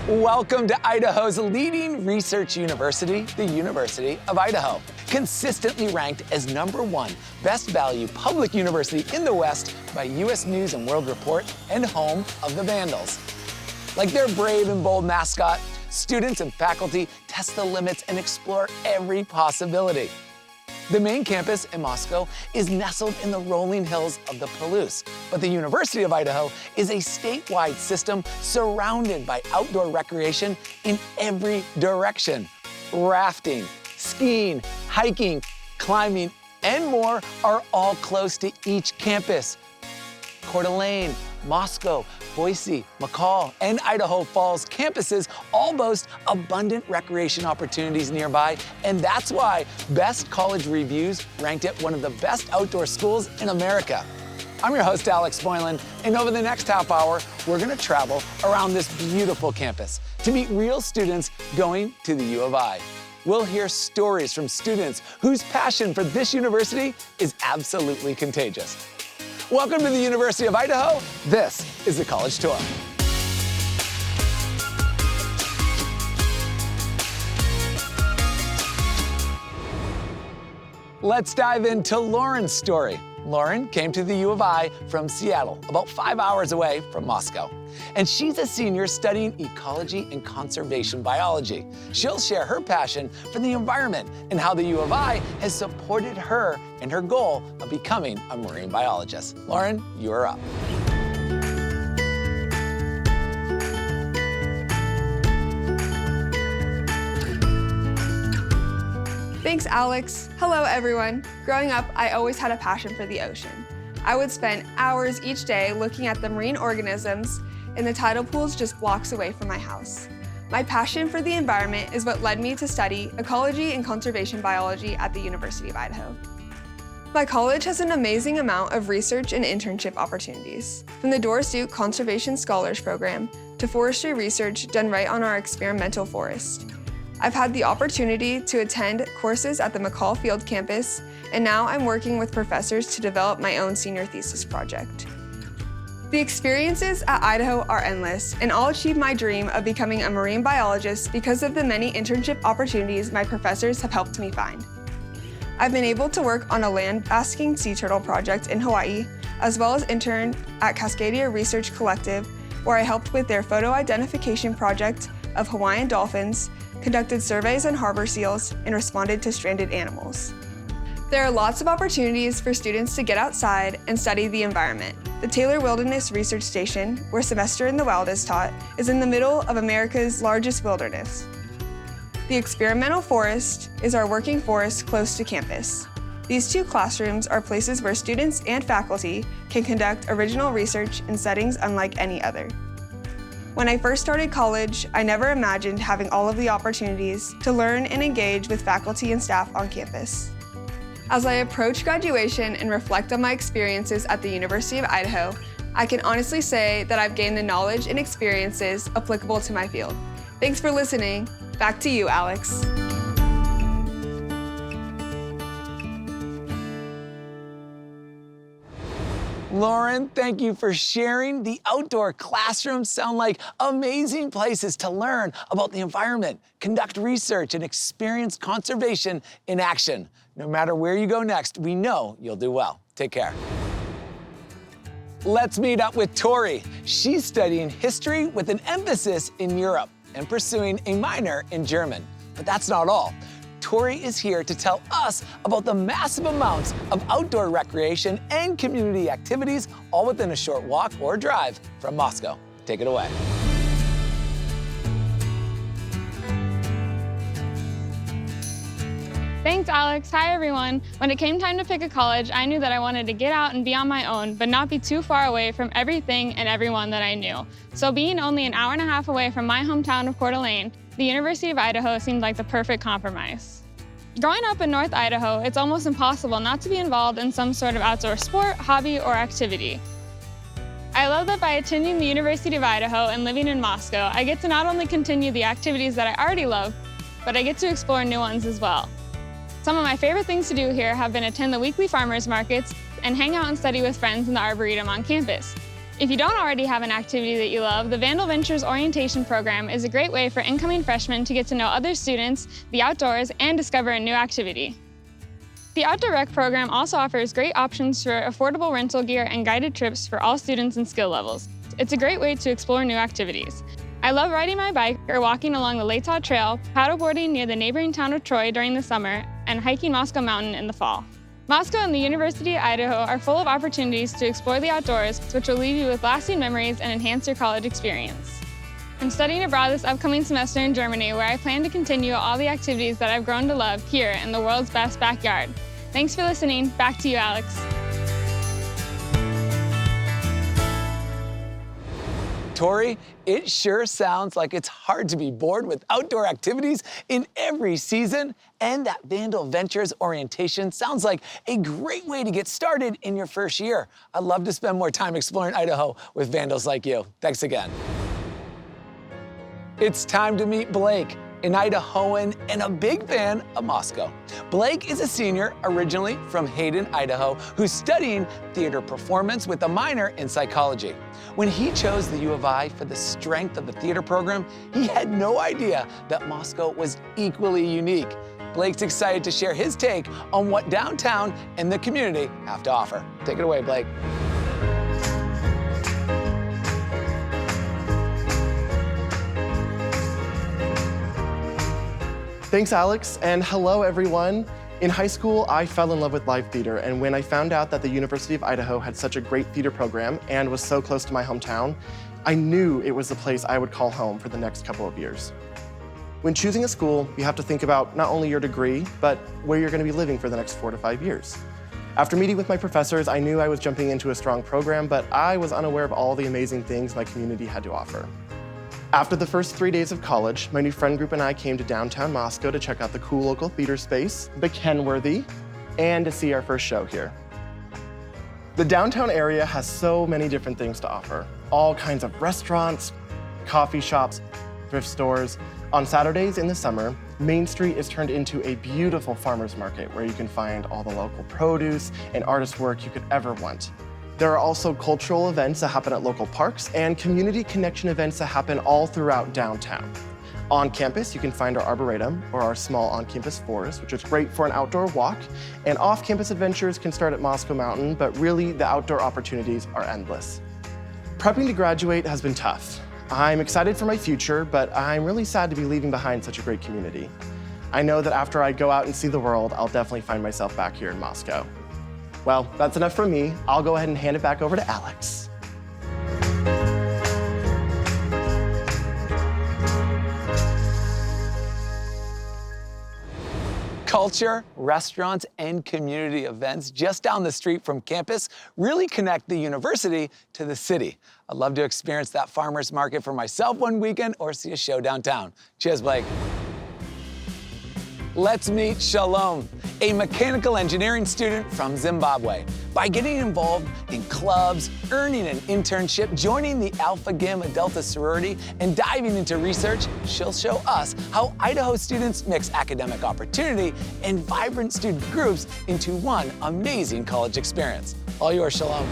Welcome to Idaho's leading research university, the University of Idaho. Consistently ranked as #1 best value public university in the West by U.S. News and World Report and home of the Vandals. Like their brave and bold mascot, students and faculty test the limits and explore every possibility. The main campus in Moscow is nestled in the rolling hills of the Palouse, but the University of Idaho is a statewide system surrounded by outdoor recreation in every direction. Rafting, skiing, hiking, climbing, and more are all close to each campus. Coeur d'Alene, Moscow, Boise, McCall, and Idaho Falls campuses all boast abundant recreation opportunities nearby, and that's why Best College Reviews ranked it one of the best outdoor schools in America. I'm your host, Alex Boylan, and over the next half hour, we're gonna travel around this beautiful campus to meet real students going to the U of I. We'll hear stories from students whose passion for this university is absolutely contagious. Welcome to the University of Idaho. This is the College Tour. Let's dive into Lauren's story. Lauren came to the U of I from Seattle, about 5 hours away from Moscow. And she's a senior studying ecology and conservation biology. She'll share her passion for the environment and how the U of I has supported her in her goal of becoming a marine biologist. Lauren, you are up. Thanks, Alex. Hello, everyone. Growing up, I always had a passion for the ocean. I would spend hours each day looking at the marine organisms in the tidal pools just blocks away from my house. My passion for the environment is what led me to study ecology and conservation biology at the University of Idaho. My college has an amazing amount of research and internship opportunities, from the Doris Duke Conservation Scholars Program to forestry research done right on our experimental forest. I've had the opportunity to attend courses at the McCall Field campus, and now I'm working with professors to develop my own senior thesis project. The experiences at Idaho are endless, and I'll achieve my dream of becoming a marine biologist because of the many internship opportunities my professors have helped me find. I've been able to work on a land-basking sea turtle project in Hawaii, as well as intern at Cascadia Research Collective, where I helped with their photo identification project of Hawaiian dolphins, conducted surveys on harbor seals, and responded to stranded animals. There are lots of opportunities for students to get outside and study the environment. The Taylor Wilderness Research Station, where Semester in the Wild is taught, is in the middle of America's largest wilderness. The Experimental Forest is our working forest close to campus. These two classrooms are places where students and faculty can conduct original research in settings unlike any other. When I first started college, I never imagined having all of the opportunities to learn and engage with faculty and staff on campus. As I approach graduation and reflect on my experiences at the University of Idaho, I can honestly say that I've gained the knowledge and experiences applicable to my field. Thanks for listening. Back to you, Alex. Lauren, thank you for sharing. The outdoor classrooms sound like amazing places to learn about the environment, conduct research, and experience conservation in action. No matter where you go next, we know you'll do well. Take care. Let's meet up with Tori. She's studying history with an emphasis in Europe and pursuing a minor in German. But that's not all. Tori is here to tell us about the massive amounts of outdoor recreation and community activities, all within a short walk or drive from Moscow. Take it away. Thanks, Alex. Hi, everyone. When it came time to pick a college, I knew that I wanted to get out and be on my own, but not be too far away from everything and everyone that I knew. So being only an hour and a half away from my hometown of Coeur d'Alene, the University of Idaho seemed like the perfect compromise. Growing up in North Idaho, it's almost impossible not to be involved in some sort of outdoor sport, hobby, or activity. I love that by attending the University of Idaho and living in Moscow, I get to not only continue the activities that I already love, but I get to explore new ones as well. Some of my favorite things to do here have been attend the weekly farmers markets and hang out and study with friends in the Arboretum on campus. If you don't already have an activity that you love, the Vandal Ventures Orientation Program is a great way for incoming freshmen to get to know other students, the outdoors, and discover a new activity. The Outdoor Rec program also offers great options for affordable rental gear and guided trips for all students and skill levels. It's a great way to explore new activities. I love riding my bike or walking along the Latah Trail, paddleboarding near the neighboring town of Troy during the summer, and hiking Moscow Mountain in the fall. Moscow and the University of Idaho are full of opportunities to explore the outdoors, which will leave you with lasting memories and enhance your college experience. I'm studying abroad this upcoming semester in Germany, where I plan to continue all the activities that I've grown to love here in the world's best backyard. Thanks for listening. Back to you, Alex. Tori, it sure sounds like it's hard to be bored with outdoor activities in every season. And that Vandal Ventures orientation sounds like a great way to get started in your first year. I'd love to spend more time exploring Idaho with Vandals like you. Thanks again. It's time to meet Blake, an Idahoan and a big fan of Moscow. Blake is a senior originally from Hayden, Idaho, who's studying theater performance with a minor in psychology. When he chose the U of I for the strength of the theater program, he had no idea that Moscow was equally unique. Blake's excited to share his take on what downtown and the community have to offer. Take it away, Blake. Thanks, Alex, and hello, everyone. In high school, I fell in love with live theater, and when I found out that the University of Idaho had such a great theater program and was so close to my hometown, I knew it was the place I would call home for the next couple of years. When choosing a school, you have to think about not only your degree, but where you're going to be living for the next 4 to 5 years. After meeting with my professors, I knew I was jumping into a strong program, but I was unaware of all the amazing things my community had to offer. After the first 3 days of college, my new friend group and I came to downtown Moscow to check out the cool local theater space, the Kenworthy, and to see our first show here. The downtown area has so many different things to offer. All kinds of restaurants, coffee shops, thrift stores. On Saturdays in the summer, Main Street is turned into a beautiful farmer's market where you can find all the local produce and artist work you could ever want. There are also cultural events that happen at local parks and community connection events that happen all throughout downtown. On campus, you can find our arboretum or our small on-campus forest, which is great for an outdoor walk. And off-campus adventures can start at Moscow Mountain, but really the outdoor opportunities are endless. Prepping to graduate has been tough. I'm excited for my future, but I'm really sad to be leaving behind such a great community. I know that after I go out and see the world, I'll definitely find myself back here in Moscow. Well, that's enough from me. I'll go ahead and hand it back over to Alex. Culture, restaurants, and community events just down the street from campus really connect the university to the city. I'd love to experience that farmer's market for myself one weekend or see a show downtown. Cheers, Blake. Let's meet Shalom, a mechanical engineering student from Zimbabwe. By getting involved in clubs, earning an internship, joining the Alpha Gamma Delta sorority, and diving into research, she'll show us how Idaho students mix academic opportunity and vibrant student groups into one amazing college experience. All yours, Shalom.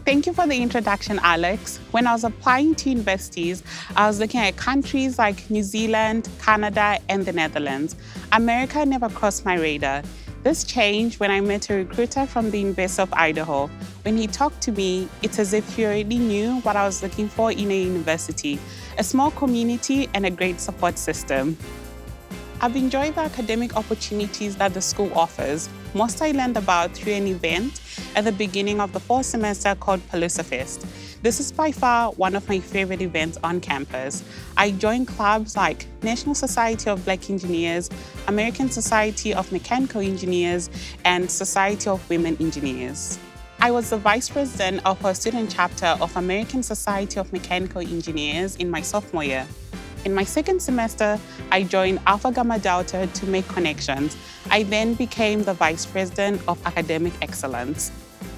Thank you for the introduction, Alex. When I was applying to universities, I was looking at countries like New Zealand, Canada, and the Netherlands. America never crossed my radar. This changed when I met a recruiter from the University of Idaho. When he talked to me, it's as if he already knew what I was looking for in a university, a small community and a great support system. I've enjoyed the academic opportunities that the school offers. Most I learned about through an event at the beginning of the fall semester called Palooza Fest. This is by far one of my favorite events on campus. I joined clubs like National Society of Black Engineers, American Society of Mechanical Engineers, and Society of Women Engineers. I was the vice president of our student chapter of American Society of Mechanical Engineers in my sophomore year. In my second semester, I joined Alpha Gamma Delta to make connections. I then became the Vice President of Academic Excellence.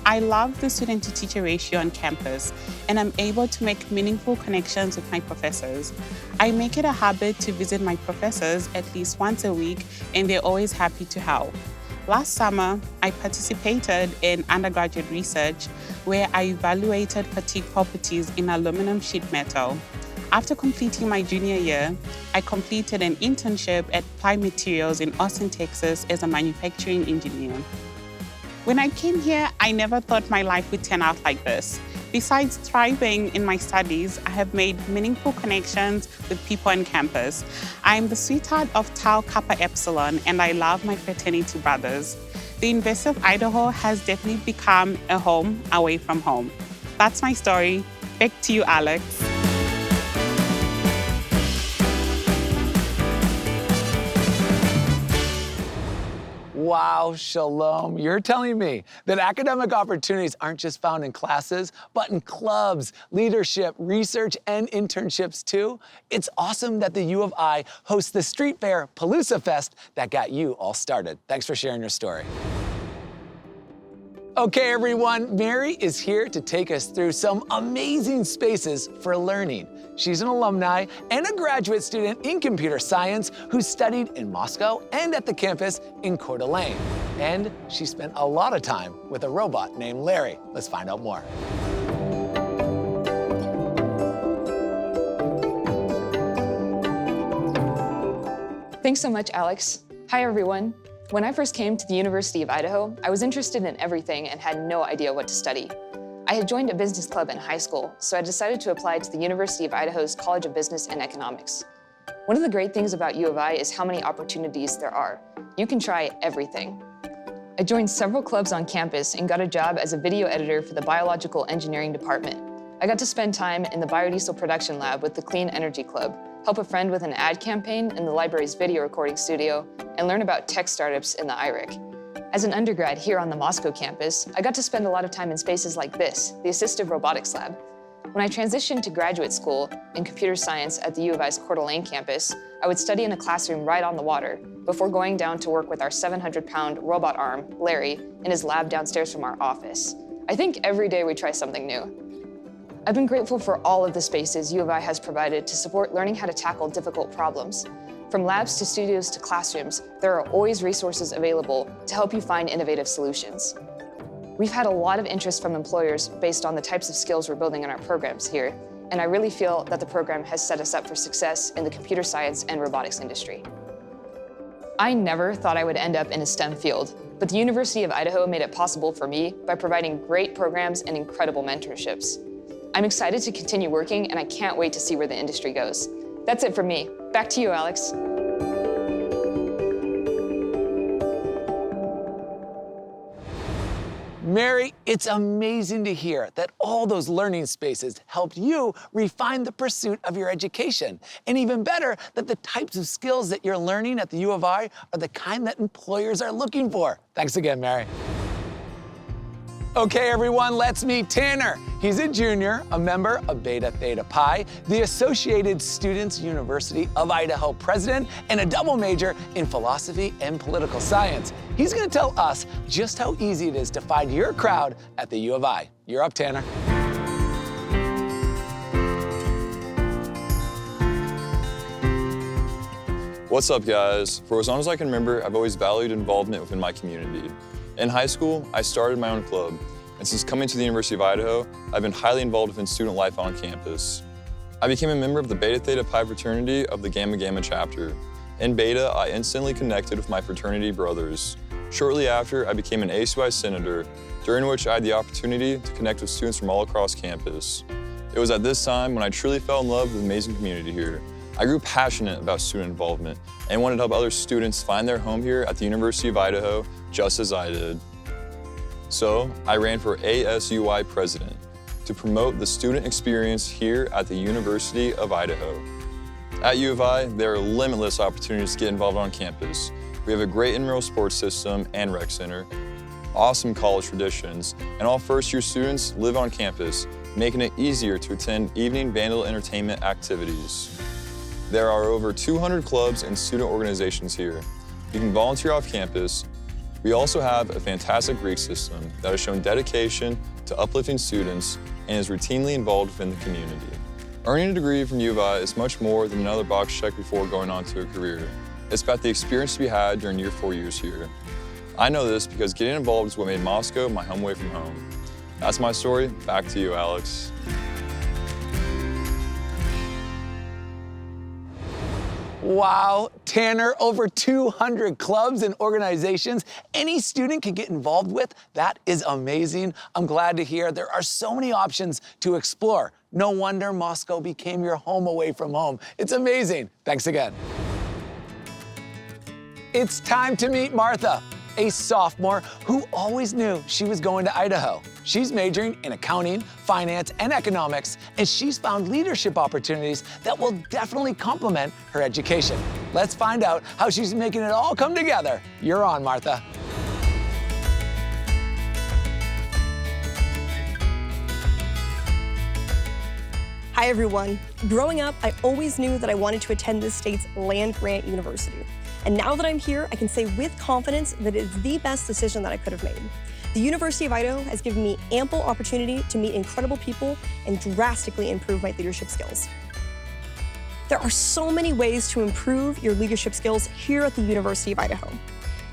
I love the student-to-teacher ratio on campus, and I'm able to make meaningful connections with my professors. I make it a habit to visit my professors at least once a week, and they're always happy to help. Last summer, I participated in undergraduate research where I evaluated fatigue properties in aluminum sheet metal. After completing my junior year, I completed an internship at Applied Materials in Austin, Texas as a manufacturing engineer. When I came here, I never thought my life would turn out like this. Besides thriving in my studies, I have made meaningful connections with people on campus. I'm the sweetheart of Tau Kappa Epsilon, and I love my fraternity brothers. The University of Idaho has definitely become a home away from home. That's my story. Back to you, Alex. Wow, Shalom, you're telling me that academic opportunities aren't just found in classes, but in clubs, leadership, research, and internships too? It's awesome that the U of I hosts the Street Fair Palooza Fest that got you all started. Thanks for sharing your story. Okay, everyone, Mary is here to take us through some amazing spaces for learning. She's an alumni and a graduate student in computer science who studied in Moscow and at the campus in Coeur d'Alene. And she spent a lot of time with a robot named Larry. Let's find out more. Thanks so much, Alex. Hi, everyone. When I first came to the University of Idaho, I was interested in everything and had no idea what to study. I had joined a business club in high school, so I decided to apply to the University of Idaho's College of Business and Economics. One of the great things about U of I is how many opportunities there are. You can try everything. I joined several clubs on campus and got a job as a video editor for the biological engineering department. I got to spend time in the biodiesel production lab with the Clean Energy Club, help a friend with an ad campaign in the library's video recording studio, and learn about tech startups in the IRIC. As an undergrad here on the Moscow campus, I got to spend a lot of time in spaces like this, the Assistive Robotics Lab. When I transitioned to graduate school in computer science at the U of I's Coeur d'Alene campus, I would study in a classroom right on the water before going down to work with our 700-pound robot arm, Larry, in his lab downstairs from our office. I think every day we try something new. I've been grateful for all of the spaces U of I has provided to support learning how to tackle difficult problems. From labs to studios to classrooms, there are always resources available to help you find innovative solutions. We've had a lot of interest from employers based on the types of skills we're building in our programs here, and I really feel that the program has set us up for success in the computer science and robotics industry. I never thought I would end up in a STEM field, but the University of Idaho made it possible for me by providing great programs and incredible mentorships. I'm excited to continue working, and I can't wait to see where the industry goes. That's it from me. Back to you, Alex. Mary, it's amazing to hear that all those learning spaces helped you refine the pursuit of your education. And even better, that the types of skills that you're learning at the U of I are the kind that employers are looking for. Thanks again, Mary. Okay, everyone, let's meet Tanner. He's a junior, a member of Beta Theta Pi, the Associated Students University of Idaho president, and a double major in philosophy and political science. He's gonna tell us just how easy it is to find your crowd at the U of I. You're up, Tanner. What's up, guys? For as long as I can remember, I've always valued involvement within my community. In high school, I started my own club, and since coming to the University of Idaho, I've been highly involved within student life on campus. I became a member of the Beta Theta Pi fraternity of the Gamma Gamma chapter. In Beta, I instantly connected with my fraternity brothers. Shortly after, I became an ASUI senator, during which I had the opportunity to connect with students from all across campus. It was at this time when I truly fell in love with the amazing community here. I grew passionate about student involvement and wanted to help other students find their home here at the University of Idaho, just as I did. So I ran for ASUI president to promote the student experience here at the University of Idaho. At U of I, there are limitless opportunities to get involved on campus. We have a great intramural sports system and rec center, awesome college traditions, and all first-year students live on campus, making it easier to attend evening Vandal entertainment activities. There are over 200 clubs and student organizations here. You can volunteer off campus, We also have a fantastic Greek system that has shown dedication to uplifting students and is routinely involved within the community. Earning a degree from U of I is much more than another box check before going on to a career. It's about the experience to be had during your 4 years here. I know this because getting involved is what made Moscow my home away from home. That's my story. Back to you, Alex. Wow, Tanner, over 200 clubs and organizations any student can get involved with. That is amazing. I'm glad to hear there are so many options to explore. No wonder Moscow became your home away from home. It's amazing. Thanks again. It's time to meet Martha, a sophomore who always knew she was going to Idaho. She's majoring in accounting, finance, and economics, and she's found leadership opportunities that will definitely complement her education. Let's find out how she's making it all come together. You're on, Martha. Hi, everyone. Growing up, I always knew that I wanted to attend this state's land-grant university. And now that I'm here, I can say with confidence that it is the best decision that I could have made. The University of Idaho has given me ample opportunity to meet incredible people and drastically improve my leadership skills. There are so many ways to improve your leadership skills here at the University of Idaho.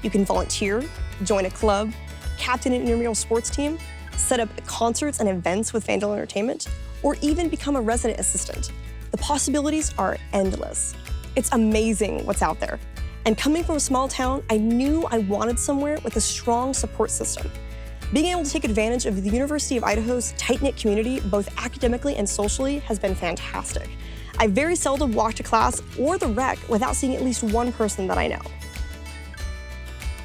You can volunteer, join a club, captain an intramural sports team, set up concerts and events with Vandal Entertainment, or even become a resident assistant. The possibilities are endless. It's amazing what's out there. And coming from a small town, I knew I wanted somewhere with a strong support system. Being able to take advantage of the University of Idaho's tight-knit community, both academically and socially, has been fantastic. I very seldom walk to class or the rec without seeing at least one person that I know.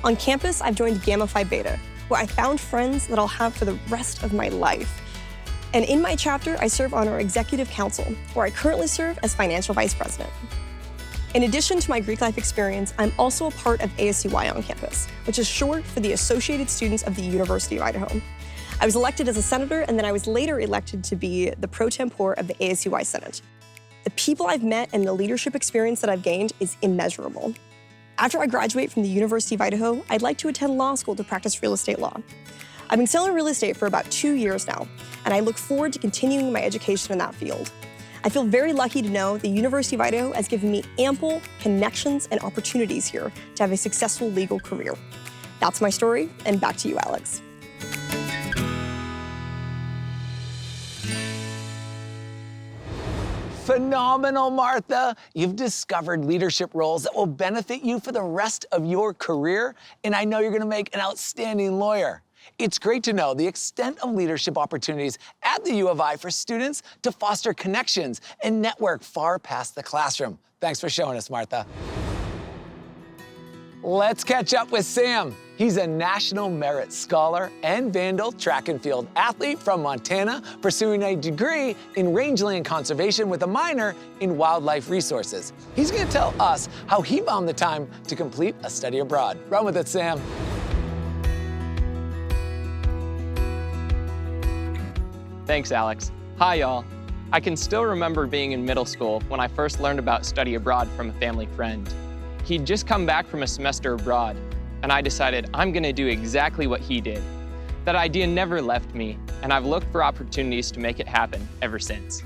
On campus, I've joined Gamma Phi Beta, where I found friends that I'll have for the rest of my life. And in my chapter, I serve on our executive council, where I currently serve as financial vice president. In addition to my Greek life experience, I'm also a part of ASUI on campus, which is short for the Associated Students of the University of Idaho. I was elected as a senator, and then I was later elected to be the pro tempore of the ASUI Senate. The people I've met and the leadership experience that I've gained is immeasurable. After I graduate from the University of Idaho, I'd like to attend law school to practice real estate law. I've been selling real estate for about 2 years now, and I look forward to continuing my education in that field. I feel very lucky to know the University of Idaho has given me ample connections and opportunities here to have a successful legal career. That's my story, and back to you, Alex. Phenomenal, Martha. You've discovered leadership roles that will benefit you for the rest of your career, and I know you're gonna make an outstanding lawyer. It's great to know the extent of leadership opportunities at the U of I for students to foster connections and network far past the classroom. Thanks for showing us, Martha. Let's catch up with Sam. He's a National Merit Scholar and Vandal track and field athlete from Montana, pursuing a degree in rangeland conservation with a minor in wildlife resources. He's gonna tell us how he found the time to complete a study abroad. Run with it, Sam. Thanks, Alex. Hi, y'all. I can still remember being in middle school when I first learned about study abroad from a family friend. He'd just come back from a semester abroad, and I decided I'm gonna do exactly what he did. That idea never left me, and I've looked for opportunities to make it happen ever since.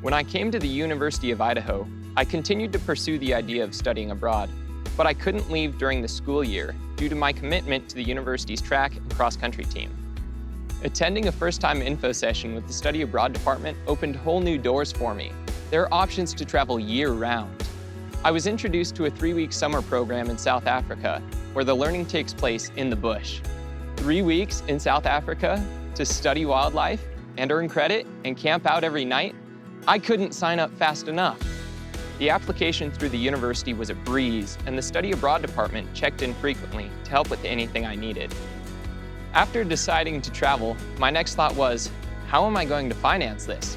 When I came to the University of Idaho, I continued to pursue the idea of studying abroad, but I couldn't leave during the school year due to my commitment to the university's track and cross-country team. Attending a first-time info session with the Study Abroad department opened whole new doors for me. There are options to travel year-round. I was introduced to a 3-week summer program in South Africa, where the learning takes place in the bush. 3 weeks in South Africa to study wildlife and earn credit and camp out every night? I couldn't sign up fast enough. The application through the university was a breeze, and the Study Abroad department checked in frequently to help with anything I needed. After deciding to travel, my next thought was, how am I going to finance this?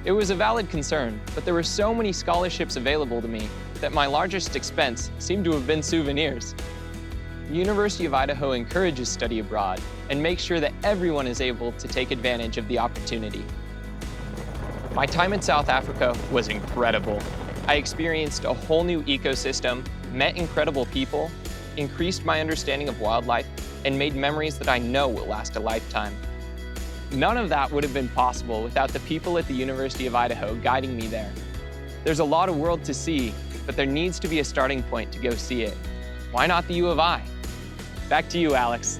It was a valid concern, but there were so many scholarships available to me that my largest expense seemed to have been souvenirs. The University of Idaho encourages study abroad and makes sure that everyone is able to take advantage of the opportunity. My time in South Africa was incredible. I experienced a whole new ecosystem, met incredible people, increased my understanding of wildlife, and made memories that I know will last a lifetime. None of that would have been possible without the people at the University of Idaho guiding me there. There's a lot of world to see, but there needs to be a starting point to go see it. Why not the U of I? Back to you, Alex.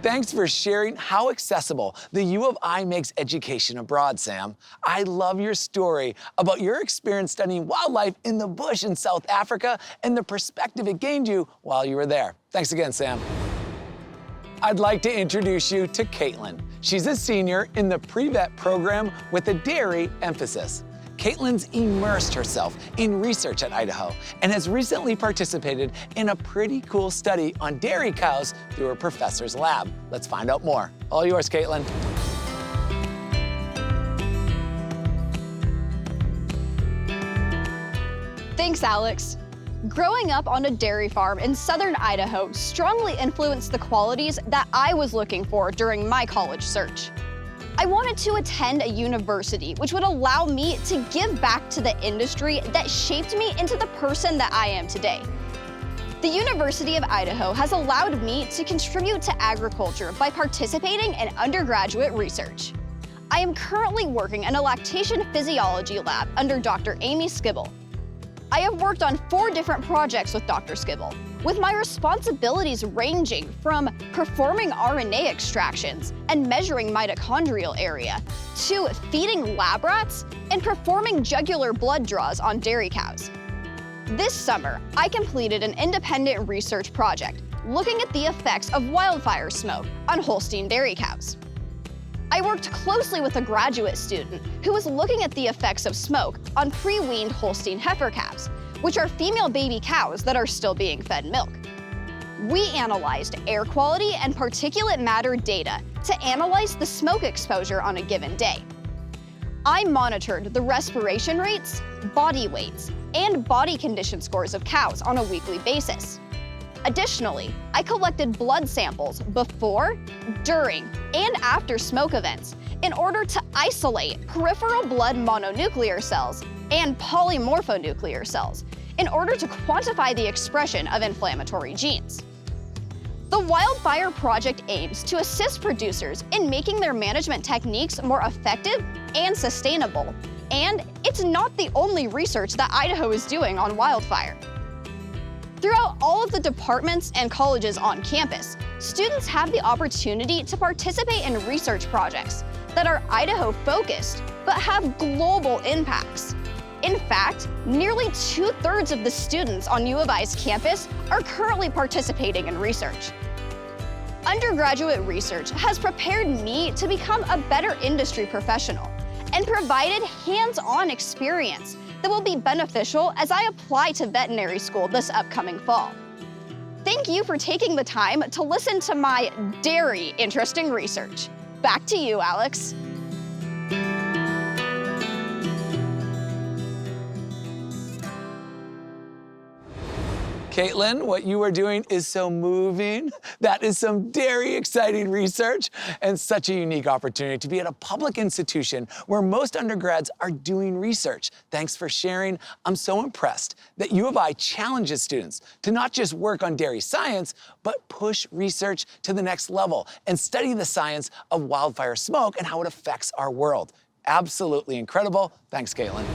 Thanks for sharing how accessible the U of I makes education abroad, Sam. I love your story about your experience studying wildlife in the bush in South Africa and the perspective it gained you while you were there. Thanks again, Sam. I'd like to introduce you to Caitlin. She's a senior in the pre-vet program with a dairy emphasis. Caitlin's immersed herself in research at Idaho and has recently participated in a pretty cool study on dairy cows through her professor's lab. Let's find out more. All yours, Caitlin. Thanks, Alex. Growing up on a dairy farm in southern Idaho strongly influenced the qualities that I was looking for during my college search. I wanted to attend a university which would allow me to give back to the industry that shaped me into the person that I am today. The University of Idaho has allowed me to contribute to agriculture by participating in undergraduate research. I am currently working in a lactation physiology lab under Dr. Amy Skibble. I have worked on 4 different projects with Dr. Skibble, with my responsibilities ranging from performing RNA extractions and measuring mitochondrial area, to feeding lab rats and performing jugular blood draws on dairy cows. This summer, I completed an independent research project looking at the effects of wildfire smoke on Holstein dairy cows. I worked closely with a graduate student who was looking at the effects of smoke on pre-weaned Holstein heifer calves, which are female baby cows that are still being fed milk. We analyzed air quality and particulate matter data to analyze the smoke exposure on a given day. I monitored the respiration rates, body weights, and body condition scores of cows on a weekly basis. Additionally, I collected blood samples before, during, and after smoke events in order to isolate peripheral blood mononuclear cells and polymorphonuclear cells in order to quantify the expression of inflammatory genes. The Wildfire Project aims to assist producers in making their management techniques more effective and sustainable, and it's not the only research that Idaho is doing on wildfire. Throughout all of the departments and colleges on campus, students have the opportunity to participate in research projects that are Idaho-focused but have global impacts. In fact, nearly 2/3 of the students on U of I's campus are currently participating in research. Undergraduate research has prepared me to become a better industry professional and provided hands-on experience that will be beneficial as I apply to veterinary school this upcoming fall. Thank you for taking the time to listen to my dairy interesting research. Back to you, Alex. Caitlin, what you are doing is so moving. That is some dairy exciting research and such a unique opportunity to be at a public institution where most undergrads are doing research. Thanks for sharing. I'm so impressed that U of I challenges students to not just work on dairy science, but push research to the next level and study the science of wildfire smoke and how it affects our world. Absolutely incredible. Thanks, Caitlin.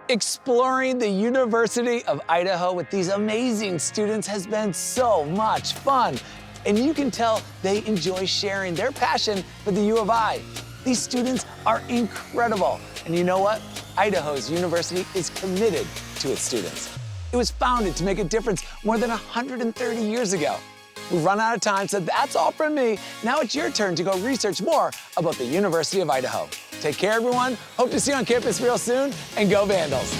Exploring the University of Idaho with these amazing students has been so much fun. And you can tell they enjoy sharing their passion for the U of I. These students are incredible. And you know what? Idaho's university is committed to its students. It was founded to make a difference more than 130 years ago. We've run out of time, so that's all from me. Now it's your turn to go research more about the University of Idaho. Take care, everyone. Hope to see you on campus real soon, and go Vandals.